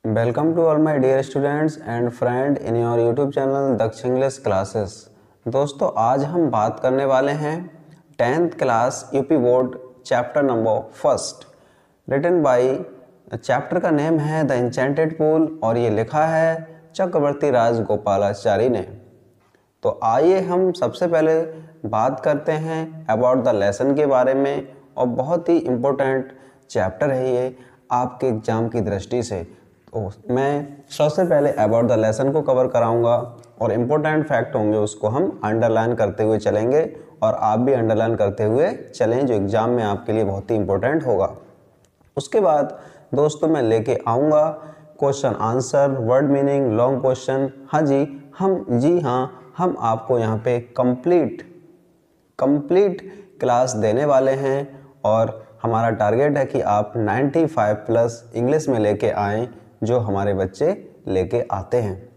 Welcome to all my dear students and friend in your YouTube channel Daksh English classes. दोस्तों, आज हम बात करने वाले हैं 10th class UP board chapter number first, written by chapter का नेम है द एन्चेंटेड पूल और ये लिखा है चक्रवर्ती राज गोपालाचारी ने। तो आइए हम सबसे पहले बात करते हैं अबाउट द लेसन के बारे में, और बहुत ही इम्पोर्टेंट चैप्टर है ये आपके एग्ज़ाम की दृष्टि से। तो मैं सबसे पहले अबाउट द लेसन को कवर कराऊंगा और इम्पोर्टेंट फैक्ट होंगे उसको हम अंडरलाइन करते हुए चलेंगे, और आप भी अंडरलाइन करते हुए चलें जो एग्ज़ाम में आपके लिए बहुत ही इम्पोर्टेंट होगा। उसके बाद दोस्तों मैं लेके आऊँगा question answer, word meaning, long question. हाँ, हम आपको यहाँ पे कंप्लीट क्लास देने वाले हैं और हमारा टारगेट है कि आप 95 प्लस इंग्लिश में लेके आएँ जो हमारे बच्चे लेके आते हैं।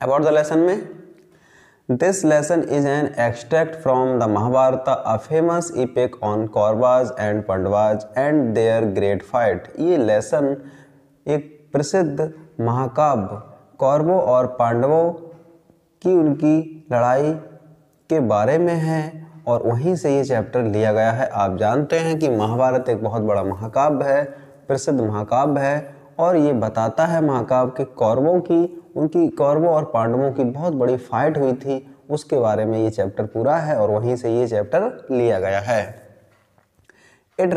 अबाउट द लेसन में, this lesson is an extract from the Mahabharata, a famous epic on Kauravas and Pandavas and their great fight. ये लेसन एक प्रसिद्ध महाकाव्य कौरवों और पांडवों की उनकी लड़ाई के बारे में है और वहीं से ये चैप्टर लिया गया है। आप जानते हैं कि महाभारत एक बहुत बड़ा महाकाव्य है, प्रसिद्ध महाकाव्य है, और ये बताता है महाकाव्य के कौरवों और पांडवों की बहुत बड़ी फाइट हुई थी, उसके बारे में ये चैप्टर पूरा है और वहीं से ये चैप्टर लिया गया है। इट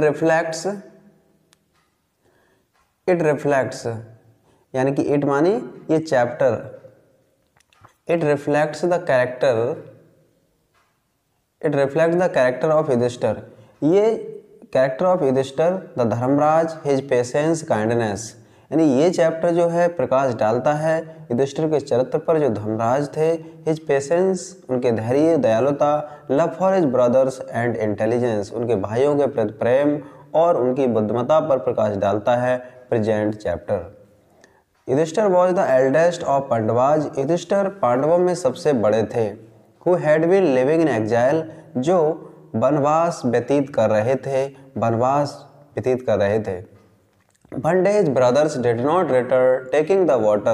रिफ्लेक्ट्स यानी कि इट मानी ये chapter, it reflects the character of Yudhishthira. ये character of Yudhishthira, the Dharmaraja, his patience, kindness, यानी ये चैप्टर जो है प्रकाश डालता है युधिष्ठिर के चरित्र पर जो धर्मराज थे, हिज पेशेंस, उनके धैर्य, दयालुता, love for his brothers and intelligence, उनके भाइयों के प्रति प्रेम और उनकी बुद्धिमत्ता पर प्रकाश डालता है present chapter. Yudhishthira was the eldest of Pandavas, Yudhishthira पांडवों में सबसे बड़े थे। Who had been living in exile, जो वनवास व्यतीत कर रहे थे। One day his brothers did not return taking the water,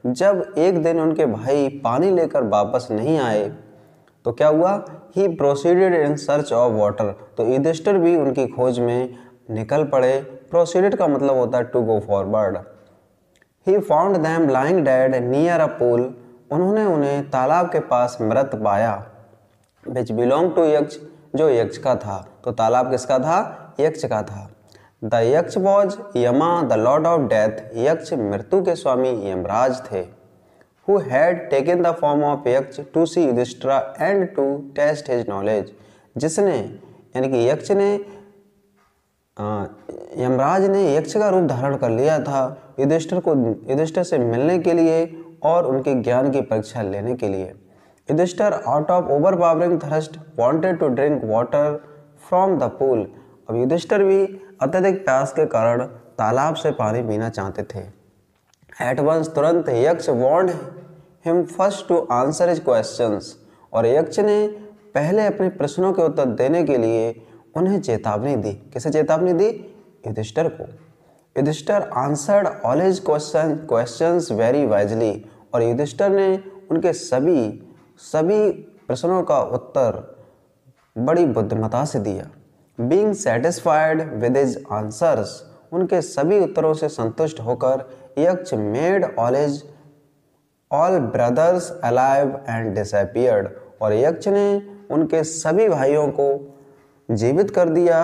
जब एक दिन उनके भाई पानी लेकर वापस नहीं आए तो क्या हुआ? He proceeded in search of water, तो युधिष्ठिर भी उनकी खोज में निकल पड़े। Proceeded का मतलब होता है to go forward। He found them lying dead near a pool, उन्होंने उन्हें तालाब के पास मृत पाया। Which belonged to यक्ष, जो यक्ष का था। तो तालाब किसका था? यक्ष का था। The Yaksha was Yama the lord of death, यक्ष मृत्यु के स्वामी यमराज थे। Who had taken the form of Yaksha to see Yudhishthira and to test his knowledge, जिसने यानी कि यक्ष ने यमराज ने यक्ष का रूप धारण कर लिया था युधिष्ठिर से मिलने के लिए और उनके ज्ञान की परीक्षा लेने के लिए। Yudhishthira out of overpowering thirst wanted to drink water from the pool, अब युधिष्ठिर भी अत्यधिक प्यास के कारण तालाब से पानी पीना चाहते थे। एट वंस, तुरंत Yaksha warned him first to answer his questions, और यक्ष ने पहले अपने प्रश्नों के उत्तर देने के लिए उन्हें चेतावनी दी। किसे चेतावनी दी? युधिष्ठिर को। Yudhishthira answered all his questions very wisely, और युधिष्ठिर ने उनके सभी प्रश्नों का उत्तर बड़ी बुद्धिमत्ता से दिया। Being satisfied with his answers, उनके सभी उत्तरों से संतुष्ट होकर यक्ष made all brothers alive and disappeared, और यक्ष ने उनके सभी भाइयों को जीवित कर दिया,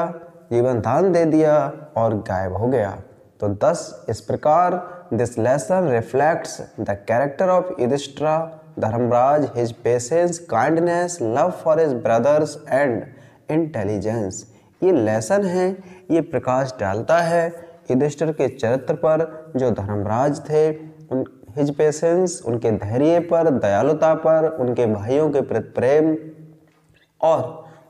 जीवन दान दे दिया और गायब हो गया। तो दस इस प्रकार this lesson reflects the character of Yudhishthira, Dharmaraj, his patience, kindness, love for his brothers and intelligence। ये लेसन है, ये प्रकाश डालता है युधिष्ठिर के चरित्र पर जो धर्मराज थे, हिज पेशेंस, उनके धैर्य पर, दयालुता पर, उनके भाइयों के प्रति प्रेम और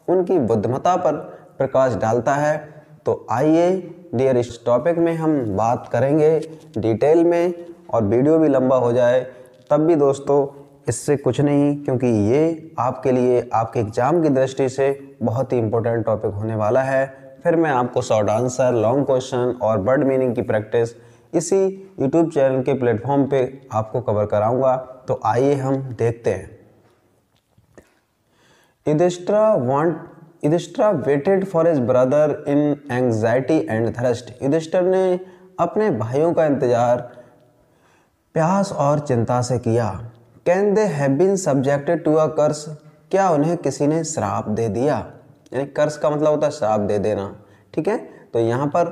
उनकी बुद्धिमत्ता पर प्रकाश डालता है। तो आइए डियर, इस टॉपिक में हम बात करेंगे डिटेल में, और वीडियो भी लंबा हो जाए तब भी दोस्तों इससे कुछ नहीं, क्योंकि ये आपके लिए आपके एग्ज़ाम की दृष्टि से बहुत ही इम्पोर्टेंट टॉपिक होने वाला है। फिर मैं आपको शॉर्ट आंसर, लॉन्ग क्वेश्चन और वर्ड मीनिंग की प्रैक्टिस इसी यूट्यूब चैनल के प्लेटफॉर्म पे आपको कवर कराऊंगा। तो आइए हम देखते हैं। Yudhishthira waited for his brother in anxiety and thirst. Yudhishthira ने अपने भाइयों का इंतजार प्यास और चिंता से किया। Can they have been subjected to a curse. क्या उन्हें किसी ने श्राप दे दिया? यानी कर्स का मतलब होता है श्राप दे देना, ठीक है। तो यहाँ पर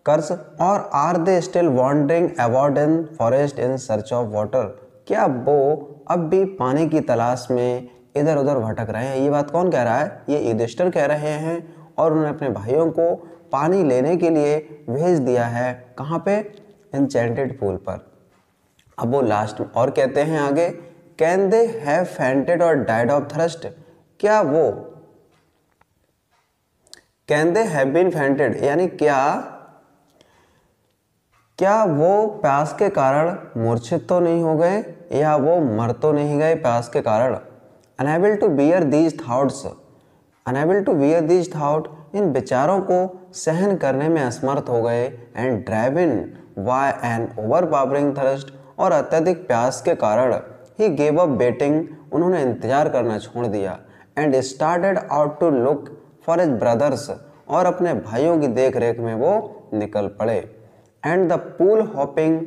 कर्स। और are they still wondering about in forest in search of water. क्या वो अब भी पानी की तलाश में इधर उधर भटक रहे हैं? ये बात कौन कह रहा है? ये युधिष्ठिर कह रहे हैं। और उन्होंने अपने भाइयों को पानी लेने के लिए भेज दिया है। कहाँ पे? एन्चेंटेड पूल पर। अब वो लास्ट और कहते हैं आगे, can they have fainted or died of thirst. क्या वो can they have been fainted यानी क्या वो प्यास के कारण मूर्छित तो नहीं हो गए या वो मर तो नहीं गए प्यास के कारण? Unable to bear these thoughts. Unable to bear these thought, इन विचारों को सहन करने में असमर्थ हो गए। And driven by an overpowering thirst, और अत्यधिक प्यास के कारण ही गेव अप वेटिंग, उन्होंने इंतजार करना छोड़ दिया। And started out to look for his brothers, और अपने भाइयों की देख रेख में वो निकल पड़े। And the pool hopping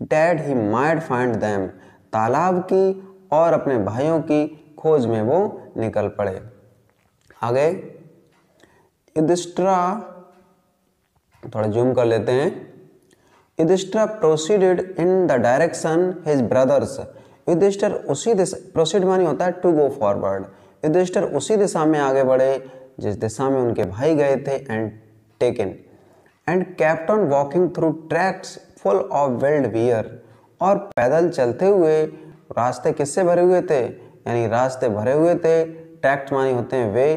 dad he might find them, तालाब की और अपने भाइयों की खोज में वो निकल पड़े। आगे युधिष्ठिर, थोड़ा जूम कर लेते हैं। Yudhishthira proceeded in the direction his brothers. Yudhishthira उसी दिशा, प्रोसीड मानी होता है टू गो फॉरवर्ड। युधिष्ठिर उसी दिशा में आगे बढ़े जिस दिशा में उनके भाई गए थे। And taken and kept on walking through tracks full of wild bear, और पैदल चलते हुए रास्ते किससे भरे हुए थे? यानी रास्ते भरे हुए थे, ट्रैक्ट मानी होते हैं वे,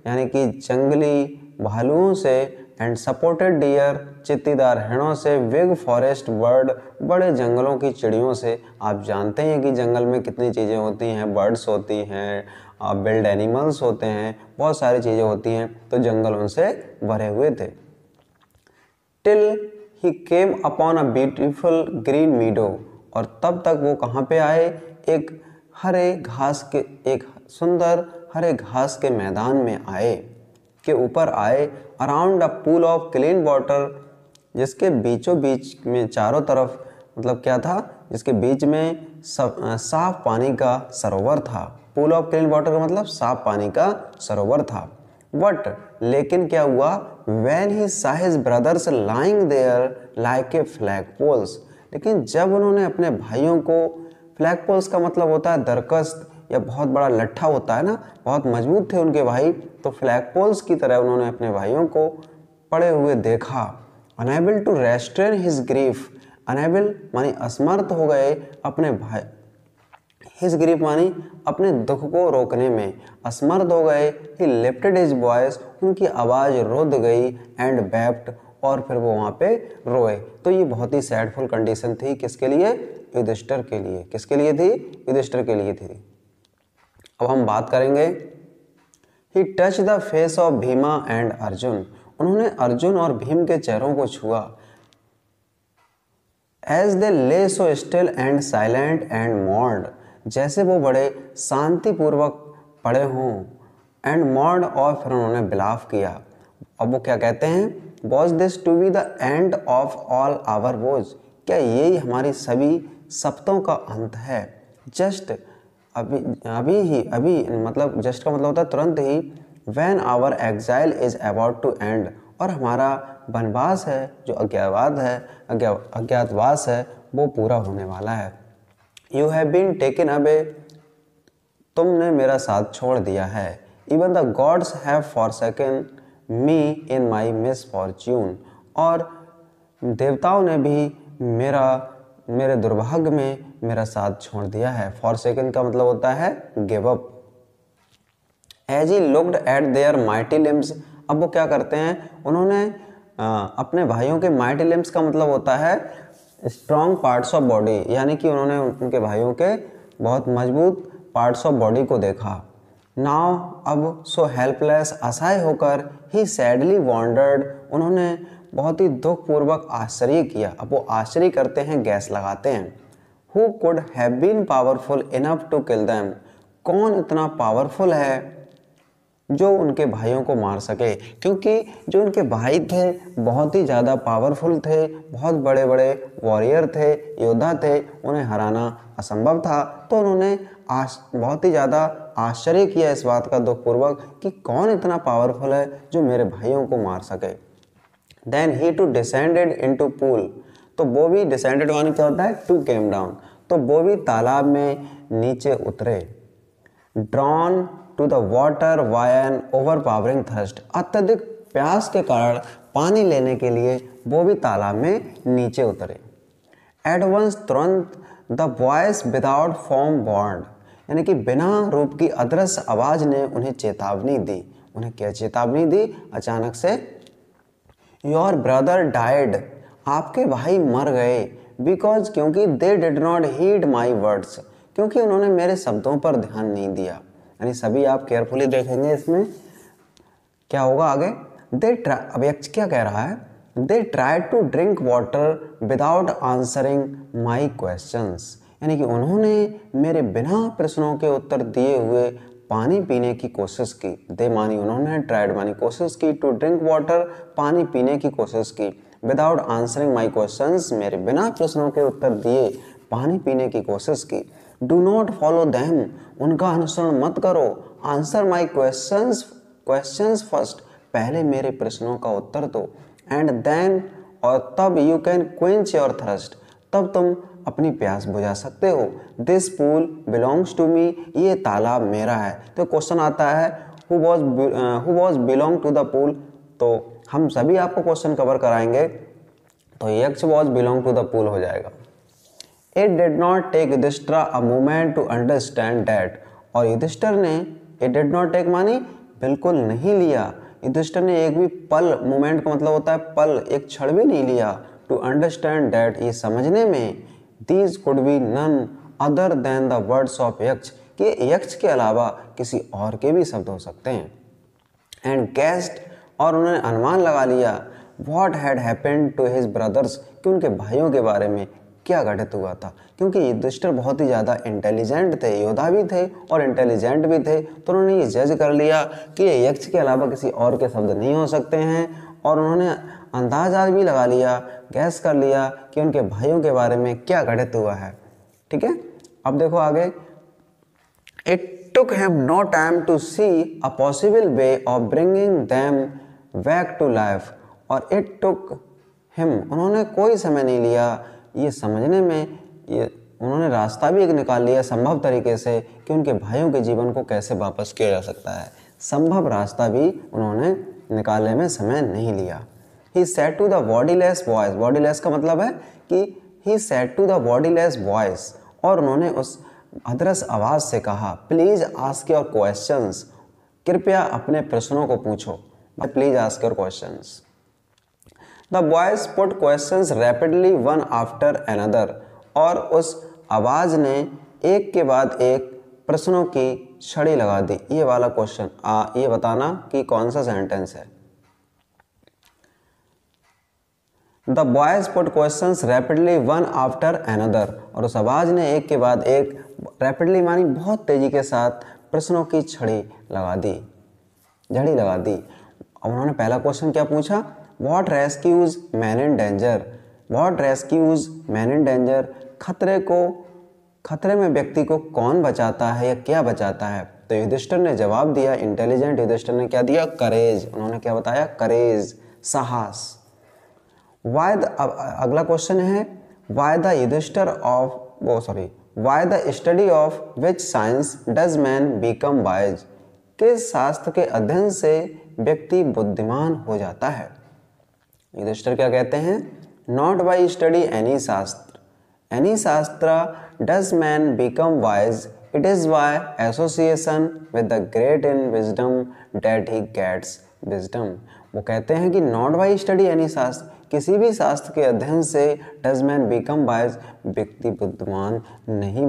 यानी कि जंगली भालुओं से। एंड सपोर्टेड डियर, चित्तीदार हिरणों से। विग फॉरेस्ट बर्ड, बड़े जंगलों की चिड़ियों से। आप जानते हैं कि जंगल में कितनी चीज़ें होती हैं, बर्ड्स होती हैं, बिल्ड एनिमल्स होते हैं, बहुत सारी चीज़ें होती हैं। तो जंगल उनसे भरे हुए थे। Till he came upon a beautiful green मीडो, और तब तक वो कहाँ पे आए? एक सुंदर हरे घास के मैदान में आए, के ऊपर आए। Around a pool of clean water, जिसके बीचों बीच में चारों तरफ मतलब क्या था? जिसके बीच में साफ पानी का सरोवर था। पूल ऑफ क्लीन वाटर का मतलब साफ पानी का सरोवर था। बट लेकिन क्या हुआ? When he saw his brothers lying there like a flagpoles, लेकिन जब उन्होंने अपने भाइयों को, फ्लैग पोल्स का मतलब होता है दरकस्त या बहुत बड़ा लट्ठा होता है ना, बहुत मजबूत थे उनके भाई, तो फ्लैग पोल्स की तरह उन्होंने अपने भाइयों को पड़े हुए देखा। Unable to restrain his grief, unable मानी असमर्थ हो गए अपने भाई, हिज ग्रीफ मानी अपने दुख को रोकने में असमर्थ हो गए। ही लिफ्टेड हिज वॉइस, उनकी आवाज़ रुध गई। एंड वेप्ट, और फिर वो वहाँ पे रोए। तो ये बहुत ही सैडफुल कंडीशन थी किसके लिए? युधिष्ठिर के लिए। किसके लिए थी? युधिष्ठिर के लिए थी। अब हम बात करेंगे he touched the face of Bhima and Arjuna, उन्होंने अर्जुन और भीम के चेहरों को छुआ। As they lay so still and silent and mourned, जैसे वो बड़े शांतिपूर्वक पड़े हों। एंड मॉर्ड, और फिर उन्होंने बिलाव किया। अब वो क्या कहते हैं? Was this to be the end of all our vows, क्या यही हमारी सभी सप्तों का अंत है? जस्ट अभी मतलब जस्ट का मतलब होता है तुरंत ही। When our exile is about to end, और हमारा वनवास है जो अज्ञातवास है वो पूरा होने वाला है। You have been taken away, तुमने मेरा साथ छोड़ दिया है। Even the gods have forsaken me in my misfortune, और देवताओं ने भी मेरे दुर्भाग्य में मेरा साथ छोड़ दिया है। फॉरसेकन का मतलब होता है give up. As he looked at their mighty limbs, अब वो क्या करते हैं? उन्होंने अपने भाइयों के माइटी लिम्स का मतलब होता है स्ट्रॉन्ग पार्ट्स ऑफ बॉडी, यानी कि उन्होंने उनके भाइयों के बहुत मजबूत पार्ट्स ऑफ बॉडी को देखा। नाउ, अब सो हेल्पलेस, असहाय होकर, ही सैडली वॉन्डर्ड, उन्होंने बहुत ही दुखपूर्वक आश्चर्य किया। अब वो आश्चर्य करते हैं, गैस लगाते हैं। Who could have been powerful enough to kill them? कौन इतना पावरफुल है जो उनके भाइयों को मार सके, क्योंकि जो उनके भाई थे बहुत ही ज़्यादा पावरफुल थे, बहुत बड़े बड़े वॉरियर थे, योद्धा थे, उन्हें हराना असंभव था। तो उन्होंने बहुत ही ज़्यादा आश्चर्य किया इस बात का दुखपूर्वक कि कौन इतना पावरफुल है जो मेरे भाइयों को मार सके। Then he too descended into pool, तो वो भी डिसेंडेड माने क्या होता है, टू केम डाउन, तो वो भी तालाब में नीचे उतरे। Drawn to the water by an overpowering thirst, अत्यधिक प्यास के कारण पानी लेने के लिए वो भी तालाब में नीचे उतरे। एट वंस, तुरंत, the voice without form bond, यानी कि बिना रूप की अदृश्य आवाज ने उन्हें चेतावनी दी। उन्हें क्या चेतावनी दी? अचानक से, योर ब्रदर डाइड, आपके भाई मर गए, बिकॉज, क्योंकि they did not heed my words, क्योंकि उन्होंने मेरे शब्दों पर ध्यान नहीं दिया। यानी सभी आप केयरफुली देखेंगे इसमें क्या होगा आगे। अब यक्ष क्या कह रहा है? They try to drink water without answering my questions, यानी कि उन्होंने मेरे बिना प्रश्नों के उत्तर दिए हुए पानी पीने की कोशिश की। दे मानी उन्होंने, ट्राइड मानी कोशिश की, टू ड्रिंक वाटर पानी पीने की कोशिश की, विदाउट आंसरिंग माई क्वेश्चंस मेरे बिना प्रश्नों के उत्तर दिए पानी पीने की कोशिश की। डू नॉट फॉलो देम, उनका अनुसरण मत करो। आंसर माई क्वेश्चंस फर्स्ट, पहले मेरे प्रश्नों का उत्तर दो। एंड देन, और तब, you can quench your thirst, तब तुम अपनी प्यास बुझा सकते हो। This pool belongs to me, ये तालाब मेरा है। तो क्वेश्चन आता है who was belong to the pool, तो हम सभी आपको क्वेश्चन कवर कराएंगे, तो Yaksha was belong to the pool हो जाएगा। It did not take Yudhishthir a moment to understand that, और युधिष्ठिर ने, इट डिड नॉट टेक मानी बिल्कुल नहीं लिया, युधिष्ठिर ने एक भी पल, मोमेंट का मतलब होता है पल, एक क्षण भी नहीं लिया, टू अंडरस्टैंड दैट, ये समझने में, these could be none other than the words of Yaksha, कि यक्ष के अलावा किसी और के भी शब्द हो सकते हैं। एंड गेस्ड, और उन्होंने अनुमान लगा लिया, what had happened to his brothers, कि उनके भाइयों के बारे में क्या घटित हुआ था, क्योंकि युधिष्ठिर बहुत ही ज़्यादा इंटेलिजेंट थे, योद्धा भी थे और इंटेलिजेंट भी थे। तो उन्होंने ये जज कर लिया कि ये यक्ष के अलावा किसी और के शब्द नहीं हो सकते हैं, और उन्होंने अंदाजा भी लगा लिया, गैस कर लिया कि उनके भाइयों के बारे में क्या घटित हुआ है। ठीक है, अब देखो आगे। It took him no time to see a possible way of bringing them back to life, और it took him, उन्होंने कोई समय नहीं लिया ये समझने में, ये उन्होंने रास्ता भी एक निकाल लिया संभव तरीके से कि उनके भाइयों के जीवन को कैसे वापस किया जा सकता है। संभव रास्ता भी उन्होंने निकालने में समय नहीं लिया। He said to the bodiless voice, bodiless का मतलब है कि he said to the bodiless voice, और उन्होंने उस अदृश्य आवाज से कहा, प्लीज आस्क योर क्वेश्चंस, कृपया अपने प्रश्नों को पूछो, please ask your questions. The voice put questions rapidly one after another, और उस आवाज ने एक के बाद एक प्रश्नों की छड़ी लगा दी। ये वाला क्वेश्चन ये बताना कि कौन सा सेंटेंस है। The boys put questions rapidly one after another, और उस आवाज ने एक के बाद एक, रैपिडली मानी बहुत तेजी के साथ, प्रश्नों की झड़ी लगा दी। अब उन्होंने पहला क्वेश्चन क्या पूछा? What rescues man in danger, what rescues man in danger, खतरे में व्यक्ति को कौन बचाता है या क्या बचाता है? तो युधिष्ठिर ने जवाब दिया, इंटेलिजेंट युधिष्ठिर ने क्या दिया? करेज। उन्होंने क्या बताया? करेज, साहस। अगला क्वेश्चन है why the study of which science does man become wise, किस शास्त्र के अध्ययन से व्यक्ति बुद्धिमान हो जाता है? युधिष्ठिर क्या कहते हैं? Not by study any shastra does man become wise, it is by association with the great in wisdom that he gets wisdom. वो कहते हैं कि नॉट बाई स्टडी एनी शास्त्र, किसी भी शास्त्र के अध्ययन से डज मैन बिकम वाइज, व्यक्ति बुद्धिमान नहीं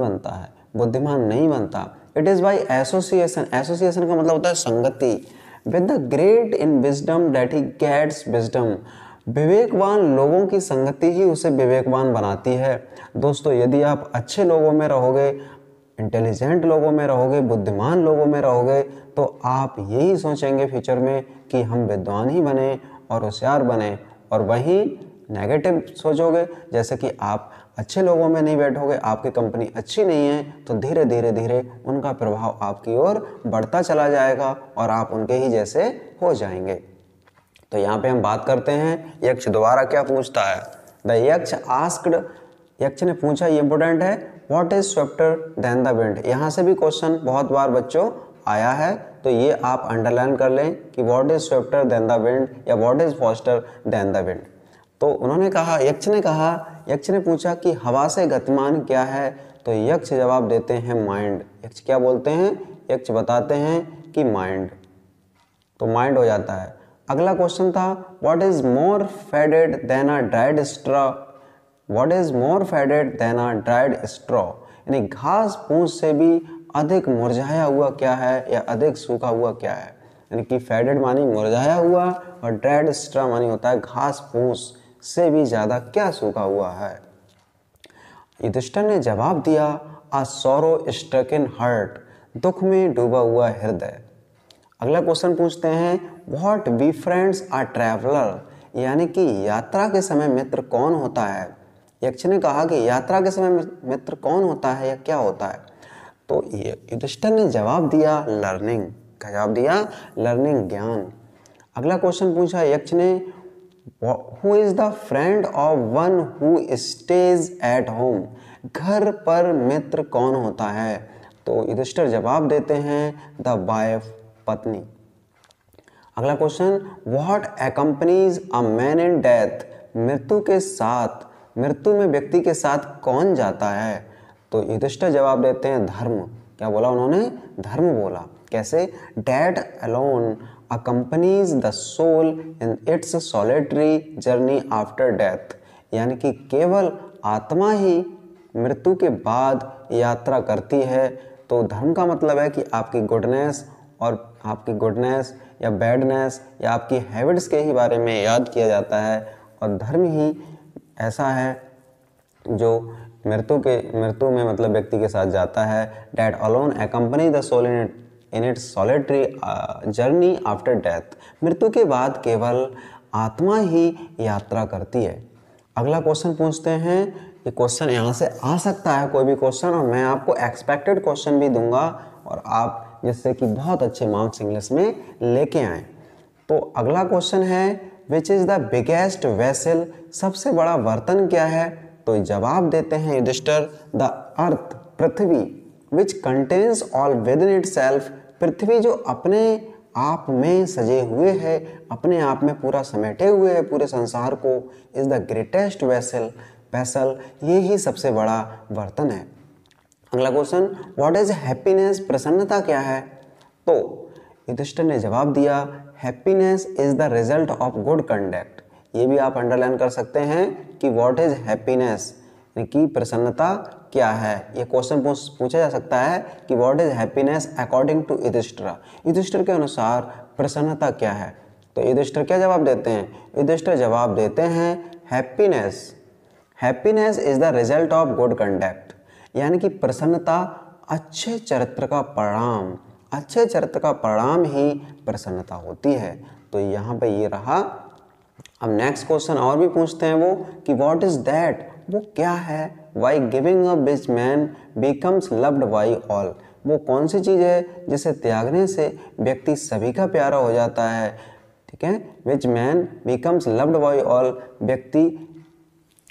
बनता। It is by association, association का मतलब होता है संगति, with the great in wisdom that he gets wisdom, विवेकवान लोगों की संगति ही उसे विवेकवान बनाती है। दोस्तों, यदि आप अच्छे लोगों में रहोगे, इंटेलिजेंट लोगों में रहोगे, बुद्धिमान लोगों में रहोगे, तो आप यही सोचेंगे फ्यूचर में कि हम विद्वान ही बने और होशियार बने, और वहीं नेगेटिव सोचोगे, जैसे कि आप अच्छे लोगों में नहीं बैठोगे, आपकी कंपनी अच्छी नहीं है, तो धीरे धीरे धीरे उनका प्रभाव आपकी ओर बढ़ता चला जाएगा और आप उनके ही जैसे हो जाएंगे। तो यहाँ पे हम बात करते हैं यक्ष दोबारा क्या पूछता है। द यक्ष आस्क्ड, यक्ष ने पूछा, ये इंपोर्टेंट है, what is swifter than the wind. यहाँ से भी क्वेश्चन बहुत बार बच्चों आया है, तो ये आप अंडरलाइन कर लें कि what is swifter than the wind या what is faster than the wind. तो उन्होंने कहा, यक्ष ने पूछा कि हवा से गतिमान क्या है, तो यक्ष जवाब देते हैं माइंड। यक्ष क्या बोलते हैं, यक्ष बताते हैं कि माइंड, तो माइंड हो जाता है। अगला क्वेश्चन था, what is more faded than a dried straw. What is more faded than a dried straw, यानी घास फूस से भी अधिक मुरझाया हुआ क्या है या अधिक सूखा हुआ क्या है। यानी कि फेडेड मानी मुरझाया हुआ और ड्राइड स्ट्रॉ मानी होता है घास फूस से भी ज्यादा क्या सूखा हुआ है। युधिष्ठिर ने जवाब दिया, आ सॉरो स्ट्रकन हार्ट, दुख में डूबा हुआ हृदय। अगला क्वेश्चन पूछते हैं, what we friends are traveller, यानी कि यात्रा के समय मित्र कौन होता है। यक्ष ने कहा कि यात्रा के समय मित्र कौन होता है या क्या होता है, तो युधिष्ठिर ने जवाब दिया लर्निंग, जवाब दिया लर्निंग, ज्ञान। अगला क्वेश्चन पूछा यक्ष ने, who is the friend of one who stays at home, घर पर मित्र कौन होता है, तो युधिष्ठिर जवाब देते हैं द वाइफ, पत्नी। अगला question, what accompanies a man in death, मृत्यु के साथ, मृत्यु में व्यक्ति के साथ कौन जाता है, तो युधिष्ठिर जवाब देते हैं धर्म। क्या बोला उन्होंने, धर्म बोला। कैसे, death alone accompanies the soul in its solitary journey after death, यानी कि केवल आत्मा ही मृत्यु के बाद यात्रा करती है। तो धर्म का मतलब है कि आपकी गुडनेस और आपकी गुडनेस या बैडनेस या आपकी हैबिट्स के ही बारे में याद किया जाता है, और धर्म ही ऐसा है जो मृत्यु में मतलब व्यक्ति के साथ जाता है। That alone accompany the soul in its solitary journey after death, मृत्यु के बाद केवल आत्मा ही यात्रा करती है। अगला क्वेश्चन पूछते हैं, ये क्वेश्चन यहाँ से आ सकता है कोई भी क्वेश्चन, और मैं आपको एक्सपेक्टेड क्वेश्चन भी दूंगा और आप जिससे कि बहुत अच्छे मार्क्स इंग्लिश में लेके आए। तो अगला क्वेश्चन है, which is the biggest vessel, सबसे बड़ा बर्तन क्या है, तो जवाब देते हैं युधिष्ठिर द अर्थ, पृथ्वी, which contains all within itself, पृथ्वी जो अपने आप में सजे हुए है, अपने आप में पूरा समेटे हुए है पूरे संसार को, इज द ग्रेटेस्ट वेसल, ये ही सबसे बड़ा बर्तन है। अगला क्वेश्चन, व्हाट इज हैप्पीनेस, प्रसन्नता क्या है, तो युधिष्ठिर ने जवाब दिया, happiness is the result of good conduct. ये भी आप अंडरलाइन कर सकते हैं कि व्हाट इज हैप्पीनेस, कि प्रसन्नता क्या है। ये क्वेश्चन पूछा जा सकता है कि what is happiness according to Yudhishthir, Yudhishthir के अनुसार प्रसन्नता क्या है, तो युधिष्ठिर क्या जवाब देते हैं, युधिष्ठिर जवाब देते हैं happiness is the result of good conduct, यानी कि प्रसन्नता अच्छे चरित्र का परिणाम, अच्छे चरित्र का परिणाम ही प्रसन्नता होती है। तो यहाँ पे ये रहा। अब नेक्स्ट क्वेश्चन और भी पूछते हैं वो कि व्हाट इज दैट, वो क्या है, why giving a which man becomes loved by all, वो कौन सी चीज़ है जिसे त्यागने से व्यक्ति सभी का प्यारा हो जाता है। ठीक है, which man becomes loved by all, व्यक्ति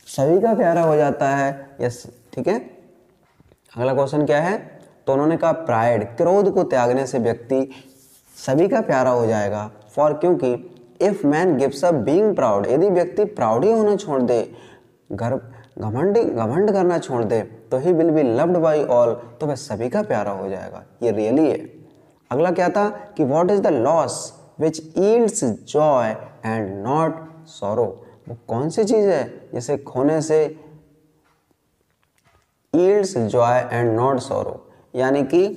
सभी का प्यारा हो जाता है। यस, ठीक है। अगला क्वेश्चन क्या है, तो उन्होंने कहा प्राइड, क्रोध को त्यागने से व्यक्ति सभी का प्यारा हो जाएगा। फॉर, क्योंकि if man gives up being proud, यदि व्यक्ति प्राउड ही होना छोड़ दे, घमंड करना छोड़ दे, तो he will be loved by all, तो वह सभी का प्यारा हो जाएगा। ये रियली है। अगला क्या था कि what is the loss which yields Joy and not sorrow, वो कौन सी चीज़ है जिसे खोने से yields Joy and not sorrow, यानी कि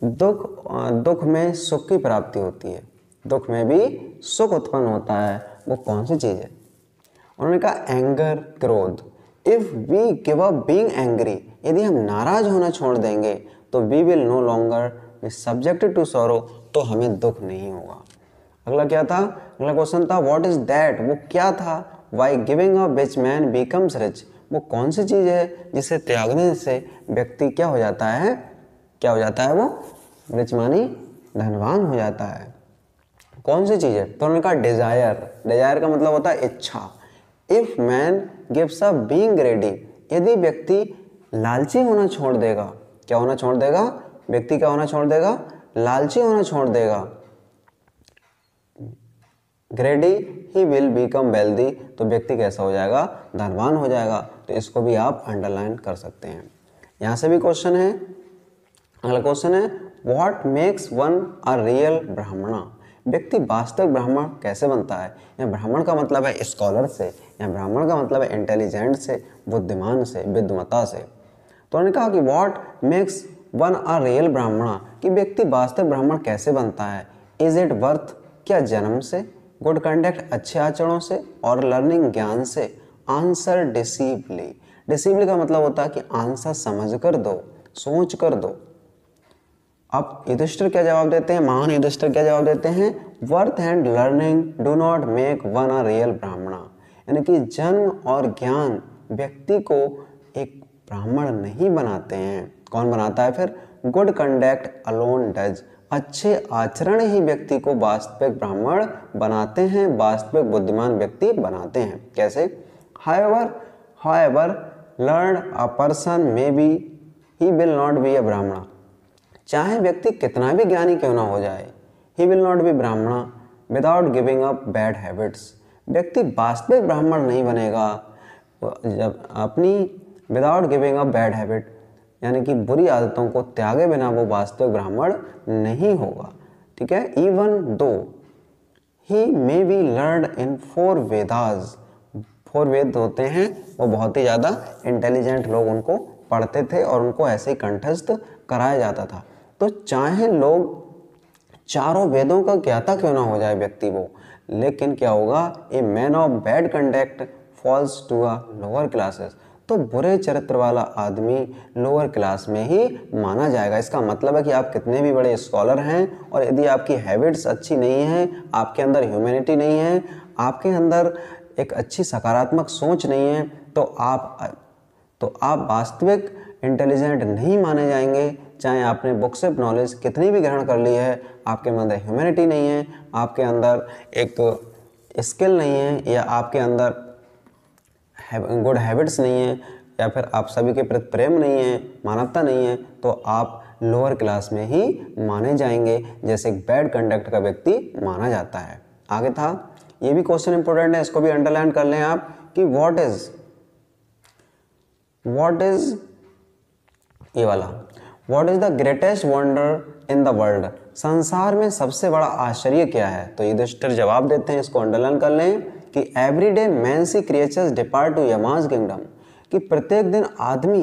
दुख में सुख की प्राप्ति होती है, दुख में भी सुख उत्पन्न होता है, वो कौन सी चीज़ है। उन्होंने कहा एंगर, क्रोध। If we give up being angry, यदि हम नाराज होना छोड़ देंगे तो we will no longer be subjected to sorrow, तो हमें दुख नहीं होगा। अगला क्या था? अगला क्वेश्चन था व्हाट इज दैट, वो क्या था? Why giving up which man becomes rich, वो कौन सी चीज़ है जिसे त्यागने से व्यक्ति क्या हो जाता है? क्या हो जाता है? वो रिच मानी धनवान हो जाता है। कौन सी चीज़ है? तो उन्होंने कहा डिजायर। डिजायर का मतलब होता है इच्छा। If man gives up being ग्रेडी, यदि व्यक्ति लालची होना छोड़ देगा, क्या होना छोड़ देगा? व्यक्ति क्या होना छोड़ देगा? लालची होना छोड़ देगा। ग्रेडी, ही विल बिकम वेल्दी, तो व्यक्ति कैसा हो जाएगा? धनवान हो जाएगा। तो इसको भी आप अंडरलाइन कर सकते हैं। यहाँ से भी क्वेश्चन है। अगला क्वेश्चन है what makes one a real ब्राह्मणा, व्यक्ति वास्तविक ब्राह्मण कैसे बनता है? या ब्राह्मण का मतलब है स्कॉलर से, या ब्राह्मण का मतलब है इंटेलिजेंट से, बुद्धिमान से, विद्वता से। तो उन्होंने कहा कि what makes one a real ब्राह्मणा, कि व्यक्ति वास्तविक ब्राह्मण कैसे बनता है? इज इट बर्थ, क्या जन्म से? गुड कंडक्ट, अच्छे आचरणों से? और लर्निंग, ज्ञान से? आंसर डिसीवली, डिसीवली का मतलब होता है कि आंसर समझ कर दो, सोच कर दो। अब युधिष्ठिर क्या जवाब देते हैं? महान युधिष्ठिर क्या जवाब देते हैं? Worth and learning do not make one a real ब्राह्मणा, यानी कि जन्म और ज्ञान व्यक्ति को एक ब्राह्मण नहीं बनाते हैं। कौन बनाता है फिर? गुड कंडक्ट अलोन डज, अच्छे आचरण ही व्यक्ति को वास्तविक ब्राह्मण बनाते हैं, वास्तविक बुद्धिमान व्यक्ति बनाते हैं। कैसे? However learn a person may be he will not be a ब्राह्मणा, चाहे व्यक्ति कितना भी ज्ञानी क्यों ना हो जाए, ही विल नॉट बी ब्राह्मणा without giving up bad habits, व्यक्ति वास्तविक ब्राह्मण नहीं बनेगा जब अपनी without giving up bad habit, यानी कि बुरी आदतों को त्यागे बिना वो वास्तविक ब्राह्मण नहीं होगा। ठीक है? Even though he may be learn in 4 Vedas, 4 वेद होते हैं, वो बहुत ही ज़्यादा इंटेलिजेंट लोग उनको पढ़ते थे और उनको ऐसे ही कंठस्थ कराया जाता था। तो चाहे लोग चारों वेदों का ज्ञाता क्यों ना हो जाए व्यक्ति वो, लेकिन क्या होगा? A man of bad conduct falls to a lower classes, तो बुरे चरित्र वाला आदमी लोअर क्लास में ही माना जाएगा। इसका मतलब है कि आप कितने भी बड़े स्कॉलर हैं और यदि आपकी हैबिट्स अच्छी नहीं हैं, आपके अंदर ह्यूमैनिटी नहीं है, आपके अंदर एक अच्छी सकारात्मक सोच नहीं है, तो आप वास्तविक इंटेलिजेंट नहीं माने जाएंगे। चाहे आपने बुक से नॉलेज कितनी भी ग्रहण कर ली है, आपके अंदर ह्यूमैनिटी नहीं है, आपके अंदर एक स्किल नहीं है, या आपके अंदर गुड हैबिट्स नहीं है, या फिर आप सभी के प्रति प्रेम नहीं है, मानवता नहीं है, तो आप लोअर क्लास में ही माने जाएंगे, जैसे एक बैड कंडक्ट का व्यक्ति माना जाता है। आगे था, ये भी क्वेश्चन इंपॉर्टेंट है, इसको भी अंडरलाइन कर लें आप कि व्हाट इज ये वाला, what is the greatest wonder in the world, संसार में सबसे बड़ा आश्चर्य क्या है? तो युधिष्ठिर जवाब देते हैं, इसको अंडरलाइन कर लें कि every day man see creatures depart to Yama's kingdom, कि प्रत्येक दिन आदमी,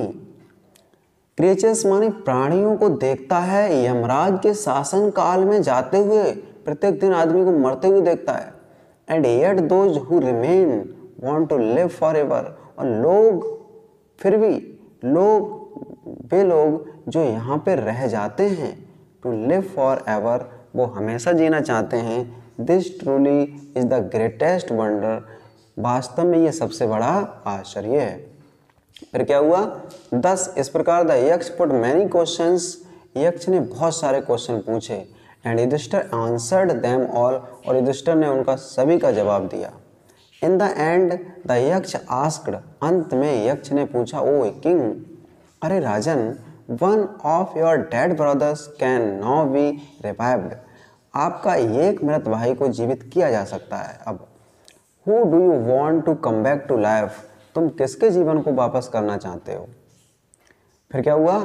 क्रिएचर्स माने प्राणियों को देखता है यमराज के शासन काल में जाते हुए, प्रत्येक दिन आदमी को मरते हुए देखता है। And yet those who remain want to live forever, और वे लोग जो यहाँ पे रह जाते हैं, टू लिव फॉर एवर, वो हमेशा जीना चाहते हैं। This truly is the greatest wonder, वास्तव में ये सबसे बड़ा आश्चर्य है। फिर क्या हुआ? 10 इस प्रकार द यक्ष पुट मैनी क्वेश्चंस, यक्ष ने बहुत सारे क्वेश्चन पूछे। And Yudhishthira answered them all, और युधिष्ठिर ने उनका सभी का जवाब दिया। In the end the Yaksha asked, अंत में यक्ष ने पूछा, ओ किंग, अरे राजन, one of your dead brothers can now be revived, आपका एक मृत भाई को जीवित किया जा सकता है अब। Who do you want to come back to life, तुम किसके जीवन को वापस करना चाहते हो? फिर क्या हुआ?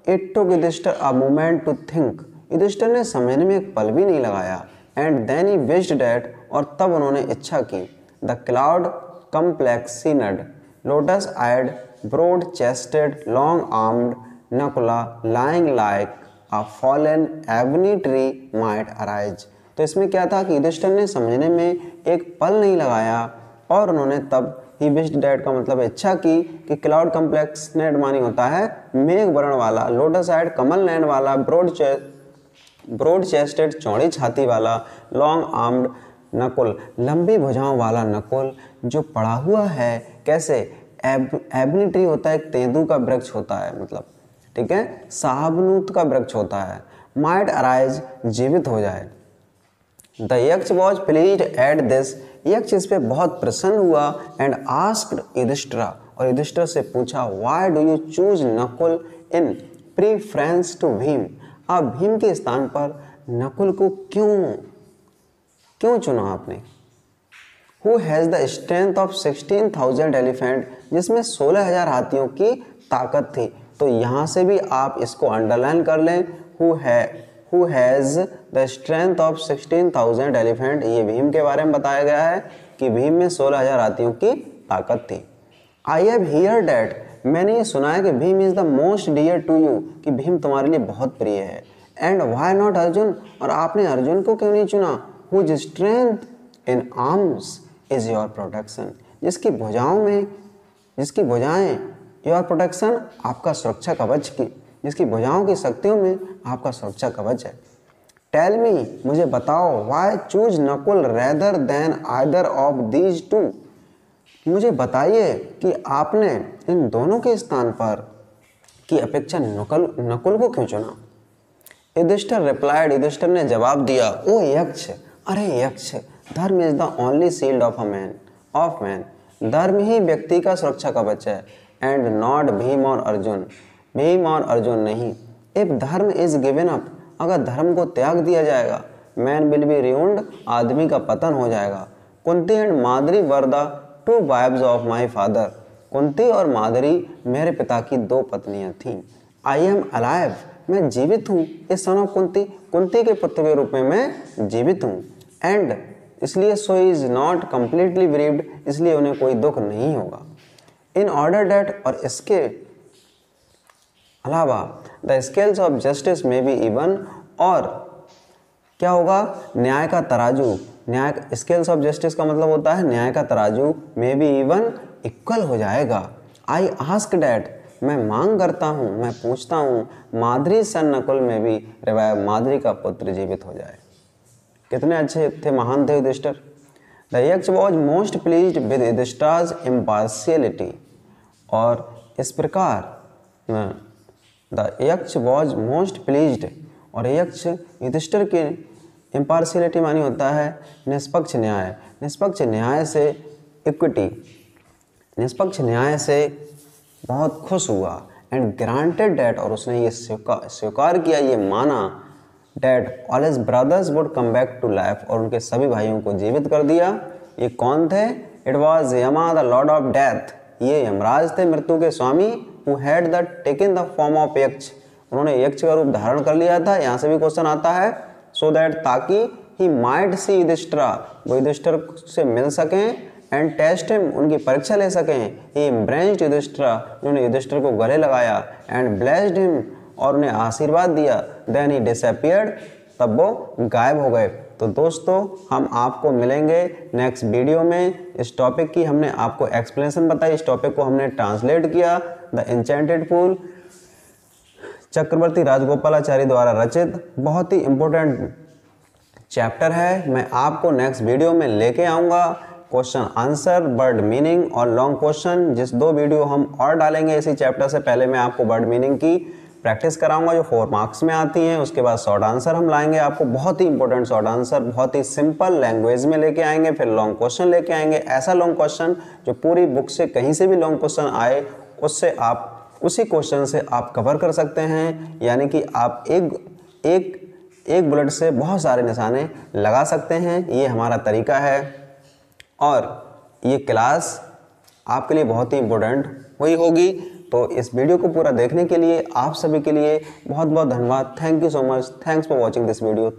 It took Yudhishthira a moment to think, Yudhishthira ने समझने में एक पल भी नहीं लगाया। And then he wished that, और तब उन्होंने इच्छा की। The cloud complexioned, lotus eyed, broad chested, long armed Nakula, lying like a fallen ebony tree might arise. तो इसमें क्या था कि युधिष्ठिर ने समझने में एक पल नहीं लगाया और उन्होंने तब ही विश्ड डैट का मतलब है इच्छा की कि क्लाउड कम्प्लेक्स नेट मानी होता है मेघ वर्ण वाला, लोटस आइड कमल नैन वाला, ब्रॉड चेस्टेड चौड़ी छाती वाला, लॉन्ग आर्म्ड नकुल लंबी भुजाओं वाला नकुल जो पड़ा हुआ है। कैसे? एबनी ट्री होता है, एक तेंदू का वृक्ष होता है, मतलब ठीक है, शाहबनूत का वृक्ष होता है। माइट अराइज जीवित हो जाए। The Yaksha was pleased at this, यक्ष इस पे बहुत प्रसन्न हुआ। एंड आस्क्ड युधिष्ठिर, और युधिष्ठिर से पूछा why do you choose Nakul in preference to Bhim, आप भीम के स्थान पर नकुल को क्यों चुना आपने। Who has the strength of 16,000 elephant, जिसमें 16,000 हाथियों की ताकत थी। तो यहाँ से भी आप इसको अंडरलाइन कर लें, who has the strength of 16,000 elephant, ये भीम के बारे में बताया गया है कि भीम में 16,000 हाथियों की ताकत थी। I have heard that, मैंने ये सुना है कि Bhim is the most dear to you, कि भीम तुम्हारे लिए बहुत प्रिय है। एंड वाई नॉट अर्जुन, और आपने अर्जुन को क्यों नहीं चुना। Whose strength in arms is your protection, जिसकी भुजाएं योर प्रोटेक्शन, आपका सुरक्षा कवच की, जिसकी भुजाओं की शक्तियों में आपका सुरक्षा कवच है। टेल मी, मुझे बताओ, why choose Nakul rather than either of these two, मुझे बताइए कि आपने इन दोनों के स्थान पर की अपेक्षा नकुल को क्यों चुना। युधिष्ठिर रिप्लाइड, युधिष्ठिर ने जवाब दिया, ओ यक्ष, अरे यक्ष, धर्म is the only shield of man, धर्म ही व्यक्ति का सुरक्षा कवच है। एंड नॉट भीम और अर्जुन नहीं। इफ धर्म इज गिवन अप, अगर धर्म को त्याग दिया जाएगा, मैन विल बी ruined, आदमी का पतन हो जाएगा। Kunti and Madri were the two wives of my father, Kunti और मादरी मेरे पिता की 2 पत्नियां थीं। आई एम अलाइव, मैं जीवित हूँ। इस सन ऑफ कुंती के पुत्र के रूप में मैं जीवित हूँ। एंड इसलिए सो इज नॉट कम्प्लीटली ब्रीव्ड, इसलिए उन्हें कोई दुख नहीं होगा। इन ऑर्डर डेट, और इसके अलावा द स्केल्स ऑफ जस्टिस में बी इवन, और क्या होगा, न्याय का तराजू, स्केल्स ऑफ जस्टिस का मतलब होता है न्याय का तराजू, में बी इवन इक्वल हो जाएगा। आई आस्क डैट, मैं मांग करता हूँ, मैं पूछता हूँ, माद्री सन नकुल में भी रिवाइव, माद्री का पुत्र जीवित हो जाए। कितने अच्छे थे, महान थे Yudhishthira. The Yaksha was most pleased with Yudhishthira's impartiality, और इस प्रकार the Yaksha was most pleased, और यक्ष युधिष्ठिर के इम्पार्शियलिटी मानी होता है निष्पक्ष न्याय, निष्पक्ष न्याय से इक्विटी, निष्पक्ष न्याय से बहुत खुश हुआ। एंड ग्रांटेड डैट, और उसने ये स्वीकार किया, ये माना, that all his brothers would come back to life, और उनके सभी भाइयों को जीवित कर दिया। ये कौन थे? It was Yama the lord of death, ये यमराज थे मृत्यु के स्वामी। Who had the taken the form of Yaksha, उन्होंने यक्ष का रूप धारण कर लिया था। यहाँ से भी क्वेश्चन आता है, सो दैट, ताकि ही माइट सी युधिष्ठिर, वो युधिष्ठिर से मिल सकें, एंड टेस्ट हिम, उनकी परीक्षा ले सकें। ही एम्ब्रेस्ड युधिष्ठिर, उन्होंने युधिष्ठिर को गले लगाया। एंड ब्लेस्ड हिम, और उन्हें आशीर्वाद दिया। देन ही डिसअपीयर्ड, तब वो गायब हो गए। तो दोस्तों, हम आपको मिलेंगे नेक्स्ट वीडियो में। इस टॉपिक की हमने आपको एक्सप्लेनेशन बताई, इस टॉपिक को हमने ट्रांसलेट किया। द एन्चेंटेड फूल चक्रवर्ती राजगोपालाचारी द्वारा रचित बहुत ही इम्पोर्टेंट चैप्टर है। मैं आपको नेक्स्ट वीडियो में लेके आऊँगा क्वेश्चन आंसर, वर्ड मीनिंग और लॉन्ग क्वेश्चन। जिस 2 वीडियो हम और डालेंगे इसी चैप्टर से, पहले मैं आपको वर्ड मीनिंग की प्रैक्टिस कराऊंगा जो 4 मार्क्स में आती हैं। उसके बाद शॉर्ट आंसर हम लाएंगे आपको, बहुत ही इंपॉर्टेंट शॉर्ट आंसर, बहुत ही सिंपल लैंग्वेज में लेके आएंगे। फिर लॉन्ग क्वेश्चन लेके आएंगे, ऐसा लॉन्ग क्वेश्चन जो पूरी बुक से कहीं से भी लॉन्ग क्वेश्चन आए, उससे आप उसी क्वेश्चन से आप कवर कर सकते हैं। यानी कि आप एक बुलेट से बहुत सारे निशाने लगा सकते हैं। ये हमारा तरीका है, और ये क्लास आपके लिए बहुत ही इम्पोर्टेंट हुई होगी। तो इस वीडियो को पूरा देखने के लिए आप सभी के लिए बहुत बहुत धन्यवाद। Thank you so much. Thanks for watching this video.